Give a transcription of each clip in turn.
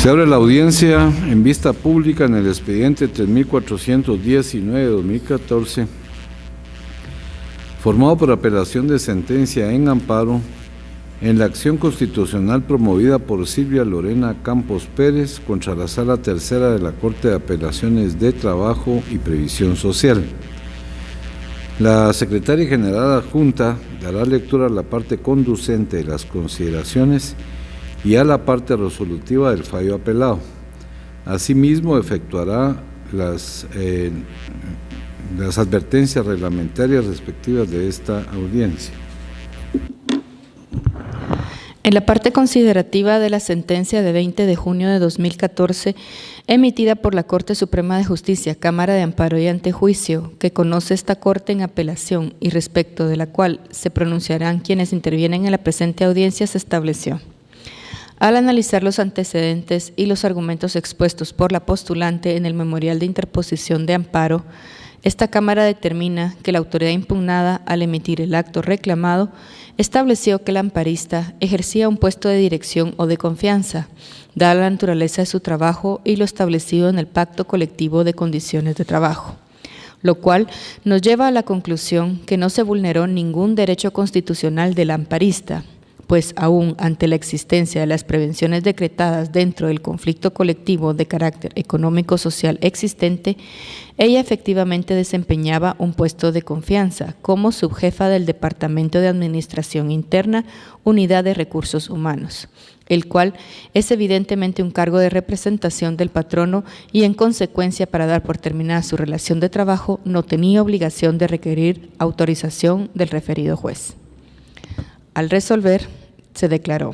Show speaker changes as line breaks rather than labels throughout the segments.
Se abre la audiencia en vista pública en el expediente 3419-2014, formado por apelación de sentencia en amparo en la acción constitucional promovida por Silvia Lorena Campos Pérez contra la Sala Tercera de la Corte de Apelaciones de Trabajo y Previsión Social. La Secretaria General Adjunta dará lectura a la parte conducente de las consideraciones y a la parte resolutiva del fallo apelado. Asimismo, efectuará las advertencias reglamentarias respectivas de esta audiencia.
En la parte considerativa de la sentencia de 20 de junio de 2014, emitida por la Corte Suprema de Justicia, Cámara de Amparo y Antejuicio, que conoce esta Corte en apelación y respecto de la cual se pronunciarán quienes intervienen en la presente audiencia, se estableció: al analizar los antecedentes y los argumentos expuestos por la postulante en el memorial de interposición de amparo, esta Cámara determina que la autoridad impugnada, al emitir el acto reclamado, estableció que el amparista ejercía un puesto de dirección o de confianza, dada la naturaleza de su trabajo y lo establecido en el Pacto Colectivo de Condiciones de Trabajo, lo cual nos lleva a la conclusión que no se vulneró ningún derecho constitucional del amparista, pues aún ante la existencia de las prevenciones decretadas dentro del conflicto colectivo de carácter económico-social existente, ella efectivamente desempeñaba un puesto de confianza como subjefa del Departamento de Administración Interna, Unidad de Recursos Humanos, el cual es evidentemente un cargo de representación del patrono y en consecuencia, para dar por terminada su relación de trabajo, no tenía obligación de requerir autorización del referido juez. Al resolver, se declaró: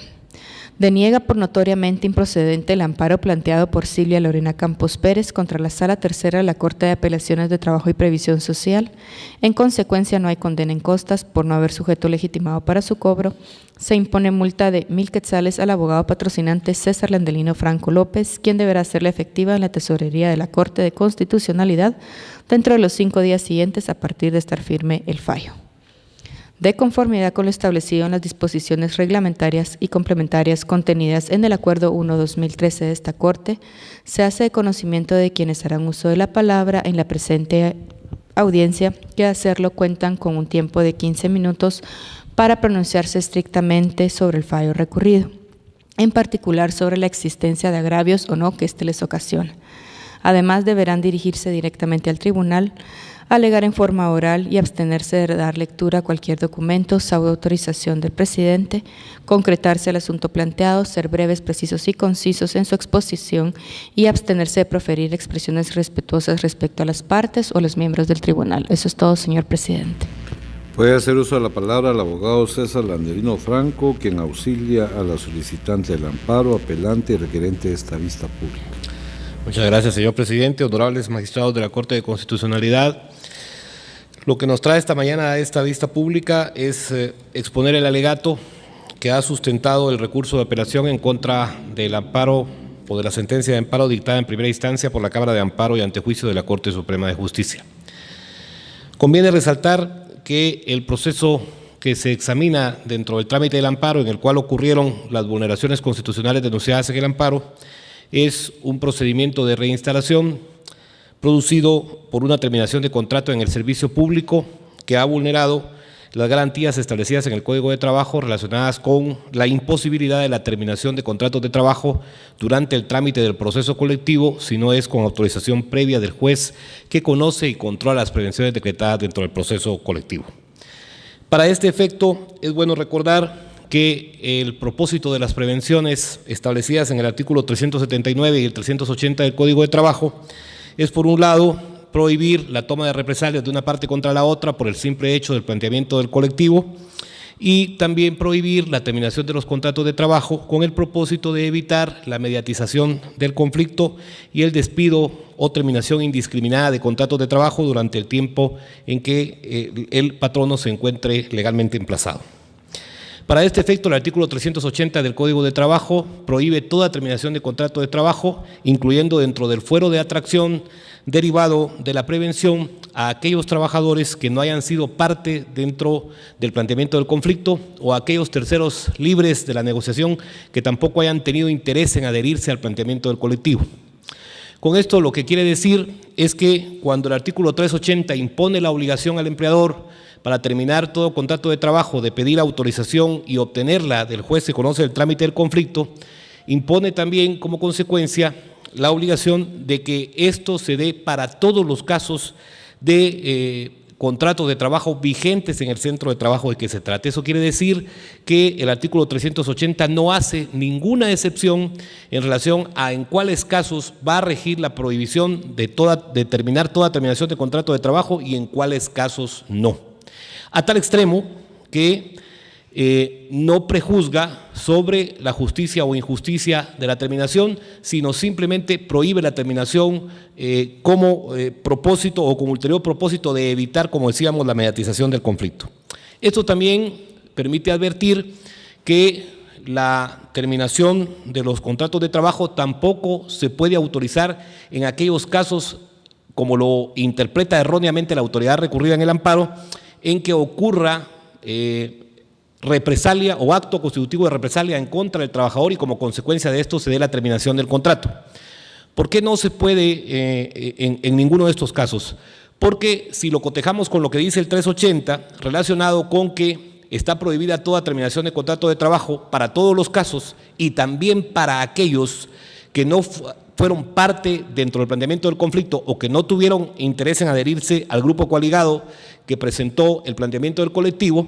deniega por notoriamente improcedente el amparo planteado por Silvia Lorena Campos Pérez contra la Sala Tercera de la Corte de Apelaciones de Trabajo y Previsión Social. En consecuencia, no hay condena en costas por no haber sujeto legitimado para su cobro. Se impone multa de 1,000 quetzales al abogado patrocinante César Landelino Franco López, quien deberá hacerla efectiva en la tesorería de la Corte de Constitucionalidad dentro de los 5 días siguientes a partir de estar firme el fallo. De conformidad con lo establecido en las disposiciones reglamentarias y complementarias contenidas en el Acuerdo 1-2013 de esta Corte, se hace de conocimiento de quienes harán uso de la palabra en la presente audiencia que, de hacerlo, cuentan con un tiempo de 15 minutos para pronunciarse estrictamente sobre el fallo recurrido, en particular sobre la existencia de agravios o no que éste les ocasiona. Además, deberán dirigirse directamente al tribunal, alegar en forma oral y abstenerse de dar lectura a cualquier documento, salvo autorización del presidente, concretarse el asunto planteado, ser breves, precisos y concisos en su exposición y abstenerse de proferir expresiones respetuosas respecto a las partes o los miembros del tribunal. Eso es todo, señor presidente.
Puede hacer uso de la palabra el abogado César Landelino Franco, quien auxilia a la solicitante del amparo, apelante y requerente de esta vista pública.
Muchas gracias, señor presidente, honorables magistrados de la Corte de Constitucionalidad. Lo que nos trae esta mañana a esta vista pública es exponer el alegato que ha sustentado el recurso de apelación en contra del amparo o de la sentencia de amparo dictada en primera instancia por la Cámara de Amparo y Antejuicio de la Corte Suprema de Justicia. Conviene resaltar que el proceso que se examina dentro del trámite del amparo, en el cual ocurrieron las vulneraciones constitucionales denunciadas en el amparo, es un procedimiento de reinstalación producido por una terminación de contrato en el servicio público que ha vulnerado las garantías establecidas en el Código de Trabajo relacionadas con la imposibilidad de la terminación de contratos de trabajo durante el trámite del proceso colectivo, si no es con autorización previa del juez que conoce y controla las prevenciones decretadas dentro del proceso colectivo. Para este efecto, es bueno recordar que el propósito de las prevenciones establecidas en el artículo 379 y el 380 del Código de Trabajo es, por un lado, prohibir la toma de represalias de una parte contra la otra por el simple hecho del planteamiento del colectivo, y también prohibir la terminación de los contratos de trabajo con el propósito de evitar la mediatización del conflicto y el despido o terminación indiscriminada de contratos de trabajo durante el tiempo en que el patrono se encuentre legalmente emplazado. Para este efecto, el artículo 380 del Código de Trabajo prohíbe toda terminación de contrato de trabajo, incluyendo dentro del fuero de atracción derivado de la prevención a aquellos trabajadores que no hayan sido parte dentro del planteamiento del conflicto o a aquellos terceros libres de la negociación que tampoco hayan tenido interés en adherirse al planteamiento del colectivo. Con esto lo que quiere decir es que cuando el artículo 380 impone la obligación al empleador para terminar todo contrato de trabajo de pedir autorización y obtenerla del juez que conoce el trámite del conflicto, impone también como consecuencia la obligación de que esto se dé para todos los casos de contratos de trabajo vigentes en el centro de trabajo de que se trate. Eso quiere decir que el artículo 380 no hace ninguna excepción en relación a en cuáles casos va a regir la prohibición de terminar toda terminación de contrato de trabajo y en cuáles casos no. A tal extremo que no prejuzga sobre la justicia o injusticia de la terminación, sino simplemente prohíbe la terminación como propósito o como ulterior propósito de evitar, como decíamos, la mediatización del conflicto. Esto también permite advertir que la terminación de los contratos de trabajo tampoco se puede autorizar en aquellos casos, como lo interpreta erróneamente la autoridad recurrida en el amparo, en que ocurra represalia o acto constitutivo de represalia en contra del trabajador y como consecuencia de esto se dé la terminación del contrato. ¿Por qué no se puede en ninguno de estos casos? Porque si lo cotejamos con lo que dice el 380, relacionado con que está prohibida toda terminación de contrato de trabajo para todos los casos y también para aquellos que no fueron parte dentro del planteamiento del conflicto o que no tuvieron interés en adherirse al grupo coaligado que presentó el planteamiento del colectivo,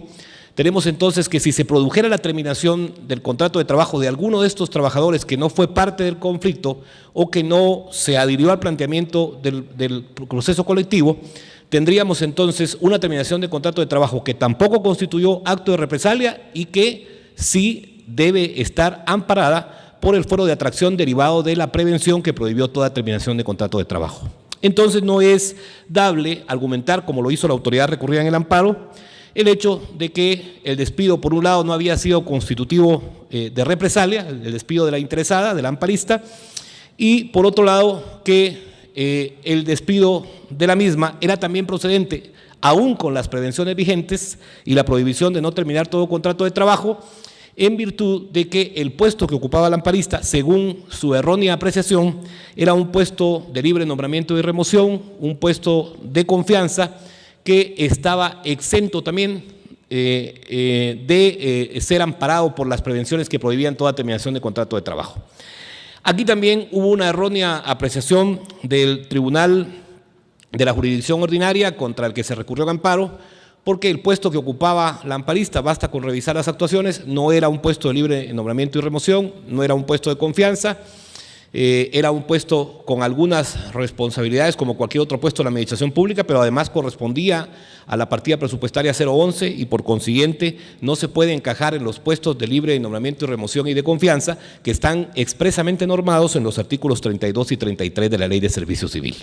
tenemos entonces que si se produjera la terminación del contrato de trabajo de alguno de estos trabajadores que no fue parte del conflicto o que no se adhirió al planteamiento del proceso colectivo, tendríamos entonces una terminación de contrato de trabajo que tampoco constituyó acto de represalia y que sí debe estar amparada por el fuero de atracción derivado de la prevención que prohibió toda terminación de contrato de trabajo. Entonces no es dable argumentar, como lo hizo la autoridad recurrida en el amparo, el hecho de que el despido, por un lado, no había sido constitutivo de represalia, el despido de la interesada, de la amparista, y por otro lado, que el despido de la misma era también procedente, aún con las prevenciones vigentes y la prohibición de no terminar todo contrato de trabajo, en virtud de que el puesto que ocupaba la amparista, según su errónea apreciación, era un puesto de libre nombramiento y remoción, un puesto de confianza, que estaba exento también de ser amparado por las prevenciones que prohibían toda terminación de contrato de trabajo. Aquí también hubo una errónea apreciación del Tribunal de la Jurisdicción Ordinaria contra el que se recurrió en amparo, porque el puesto que ocupaba la amparista, basta con revisar las actuaciones, no era un puesto de libre nombramiento y remoción, no era un puesto de confianza, era un puesto con algunas responsabilidades como cualquier otro puesto de la administración pública, pero además correspondía a la partida presupuestaria 011 y por consiguiente no se puede encajar en los puestos de libre nombramiento y remoción y de confianza que están expresamente normados en los artículos 32 y 33 de la Ley de Servicio Civil.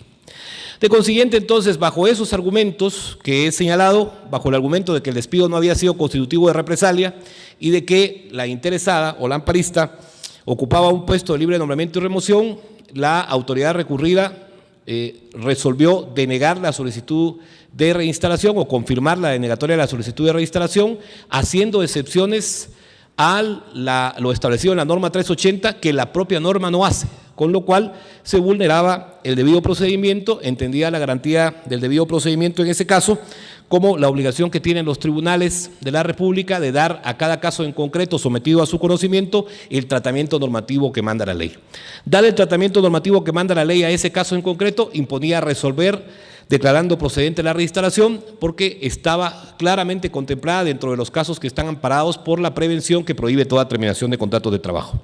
De consiguiente, entonces, bajo esos argumentos que he señalado, bajo el argumento de que el despido no había sido constitutivo de represalia y de que la interesada o la amparista ocupaba un puesto de libre nombramiento y remoción, la autoridad recurrida resolvió denegar la solicitud de reinstalación o confirmar la denegatoria de la solicitud de reinstalación, haciendo excepciones a lo establecido en la norma 380 que la propia norma no hace, con lo cual se vulneraba el debido procedimiento, entendida la garantía del debido procedimiento en ese caso, como la obligación que tienen los tribunales de la República de dar a cada caso en concreto sometido a su conocimiento el tratamiento normativo que manda la ley. Dar el tratamiento normativo que manda la ley a ese caso en concreto imponía resolver declarando procedente la reinstalación porque estaba claramente contemplada dentro de los casos que están amparados por la prevención que prohíbe toda terminación de contratos de trabajo.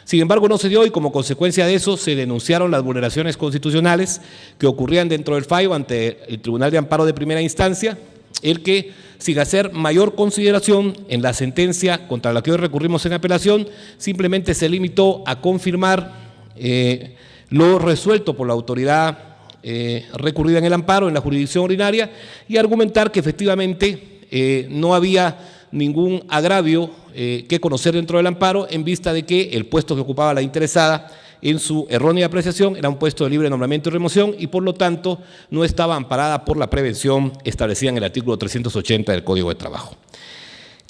Sin embargo, no se dio y como consecuencia de eso se denunciaron las vulneraciones constitucionales que ocurrían dentro del fallo ante el Tribunal de Amparo de Primera Instancia, el que, sin hacer mayor consideración en la sentencia contra la que hoy recurrimos en apelación, simplemente se limitó a confirmar lo resuelto por la autoridad recurrida en el amparo en la jurisdicción ordinaria y argumentar que efectivamente no había ningún agravio que conocer dentro del amparo en vista de que el puesto que ocupaba la interesada en su errónea apreciación, era un puesto de libre nombramiento y remoción y por lo tanto no estaba amparada por la prevención establecida en el artículo 380 del Código de Trabajo.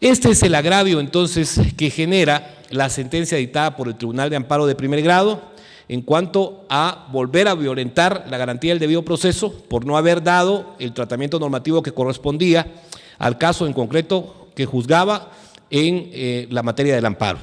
Este es el agravio entonces que genera la sentencia dictada por el Tribunal de Amparo de primer grado en cuanto a volver a violentar la garantía del debido proceso por no haber dado el tratamiento normativo que correspondía al caso en concreto que juzgaba en la materia del amparo.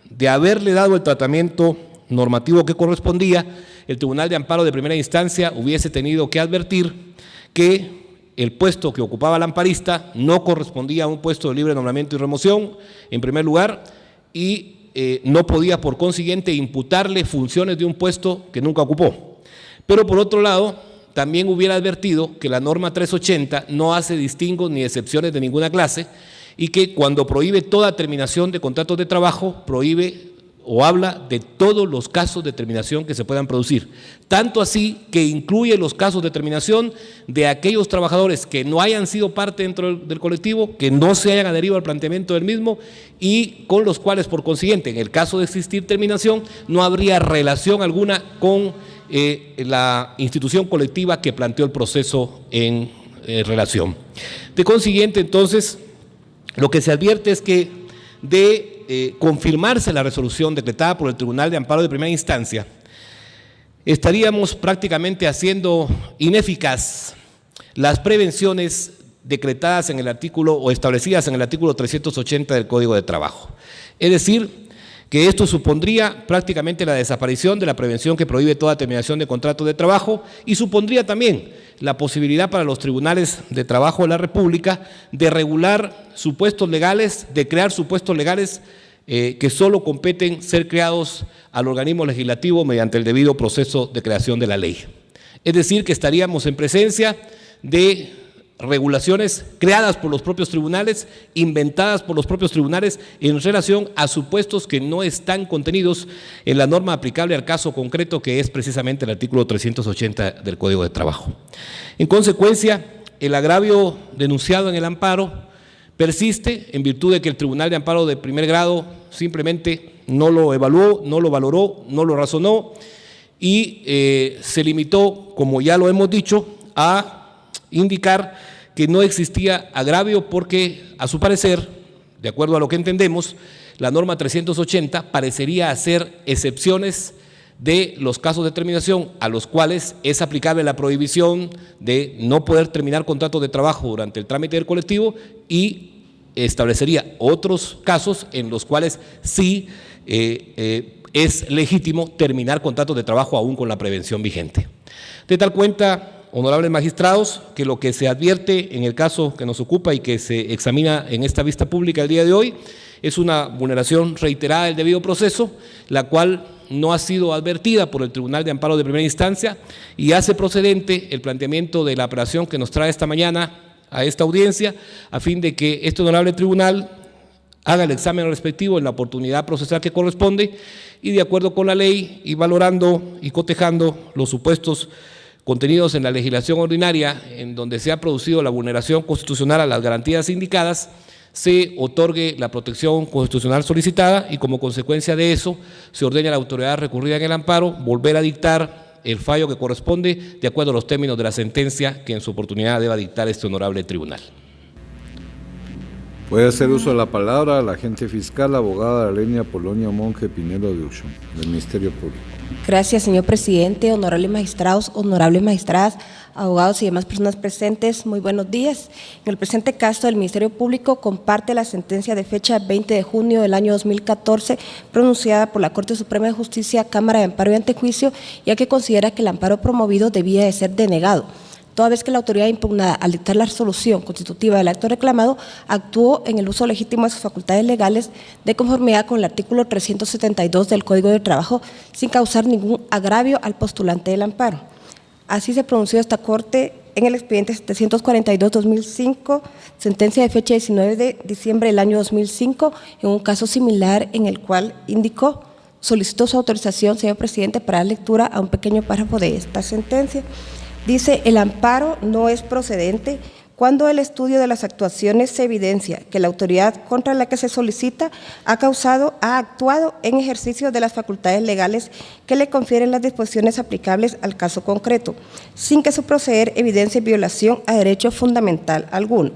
De haberle dado el tratamiento normativo que correspondía, el Tribunal de Amparo de primera instancia hubiese tenido que advertir que el puesto que ocupaba el amparista no correspondía a un puesto de libre nombramiento y remoción, en primer lugar, y no podía por consiguiente imputarle funciones de un puesto que nunca ocupó. Pero por otro lado, también hubiera advertido que la norma 380 no hace distingos ni excepciones de ninguna clase y que cuando prohíbe toda terminación de contratos de trabajo, prohíbe o habla de todos los casos de terminación que se puedan producir. Tanto así que incluye los casos de terminación de aquellos trabajadores que no hayan sido parte dentro del colectivo, que no se hayan adherido al planteamiento del mismo y con los cuales, por consiguiente, en el caso de existir terminación, no habría relación alguna con la institución colectiva que planteó el proceso en relación. De consiguiente, entonces, lo que se advierte es que de confirmarse la resolución decretada por el Tribunal de Amparo de primera instancia, estaríamos prácticamente haciendo ineficaz las prevenciones decretadas en el artículo o establecidas en el artículo 380 del Código de Trabajo. Es decir, que esto supondría prácticamente la desaparición de la prevención que prohíbe toda terminación de contratos de trabajo y supondría también la posibilidad para los tribunales de trabajo de la República de regular supuestos legales, de crear supuestos legales que solo competen ser creados al organismo legislativo mediante el debido proceso de creación de la ley. Es decir, que estaríamos en presencia de regulaciones creadas por los propios tribunales, inventadas por los propios tribunales en relación a supuestos que no están contenidos en la norma aplicable al caso concreto que es precisamente el artículo 380 del Código de Trabajo. En consecuencia, el agravio denunciado en el amparo persiste en virtud de que el Tribunal de Amparo de primer grado simplemente no lo evaluó, no lo valoró, no lo razonó y se limitó, como ya lo hemos dicho, a indicar que no existía agravio porque, a su parecer, de acuerdo a lo que entendemos, la norma 380 parecería hacer excepciones de los casos de terminación a los cuales es aplicable la prohibición de no poder terminar contratos de trabajo durante el trámite del colectivo y establecería otros casos en los cuales sí es legítimo terminar contratos de trabajo aún con la prevención vigente. De tal cuenta, honorables magistrados, que lo que se advierte en el caso que nos ocupa y que se examina en esta vista pública el día de hoy es una vulneración reiterada del debido proceso, la cual no ha sido advertida por el Tribunal de Amparo de primera instancia y hace procedente el planteamiento de la apelación que nos trae esta mañana a esta audiencia, a fin de que este honorable tribunal haga el examen respectivo en la oportunidad procesal que corresponde y de acuerdo con la ley y valorando y cotejando los supuestos contenidos en la legislación ordinaria en donde se ha producido la vulneración constitucional a las garantías indicadas, se otorgue la protección constitucional solicitada y como consecuencia de eso se ordena a la autoridad recurrida en el amparo volver a dictar el fallo que corresponde de acuerdo a los términos de la sentencia que en su oportunidad deba dictar este honorable tribunal.
Puede hacer uso de la palabra la agente fiscal, abogada Arlenia Polonia Monge Pinero de Uxón, del Ministerio Público.
Gracias, señor presidente, honorables magistrados, honorables magistradas, abogados y demás personas presentes, muy buenos días. En el presente caso, el Ministerio Público comparte la sentencia de fecha 20 de junio del año 2014 pronunciada por la Corte Suprema de Justicia, Cámara de Amparo y Antejuicio, ya que considera que el amparo promovido debía de ser denegado, toda vez que la autoridad impugnada, al dictar la resolución constitutiva del acto reclamado, actuó en el uso legítimo de sus facultades legales de conformidad con el artículo 372 del Código de Trabajo, sin causar ningún agravio al postulante del amparo. Así se pronunció esta Corte en el expediente 742-2005, sentencia de fecha 19 de diciembre del año 2005, en un caso similar en el cual indicó: solicitó su autorización, señor presidente, para dar lectura a un pequeño párrafo de esta sentencia. Dice: el amparo no es procedente cuando el estudio de las actuaciones se evidencia que la autoridad contra la que se solicita ha actuado en ejercicio de las facultades legales que le confieren las disposiciones aplicables al caso concreto, sin que su proceder evidencie violación a derecho fundamental alguno.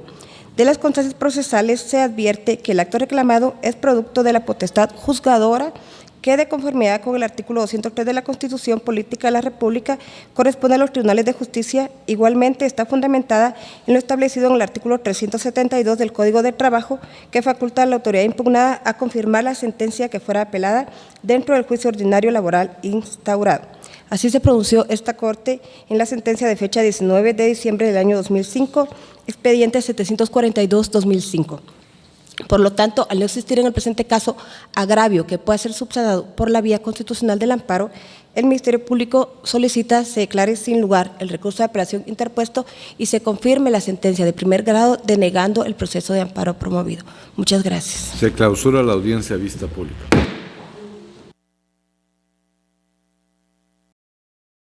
De las constancias procesales se advierte que el acto reclamado es producto de la potestad juzgadora que, de conformidad con el artículo 203 de la Constitución Política de la República, corresponde a los tribunales de justicia. Igualmente está fundamentada en lo establecido en el artículo 372 del Código de Trabajo, que faculta a la autoridad impugnada a confirmar la sentencia que fuera apelada dentro del juicio ordinario laboral instaurado. Así se pronunció esta Corte en la sentencia de fecha 19 de diciembre del año 2005, expediente 742-2005. Por lo tanto, al no existir en el presente caso agravio que pueda ser subsanado por la vía constitucional del amparo, el Ministerio Público solicita se declare sin lugar el recurso de apelación interpuesto y se confirme la sentencia de primer grado denegando el proceso de amparo promovido. Muchas gracias.
Se clausura la audiencia a vista pública.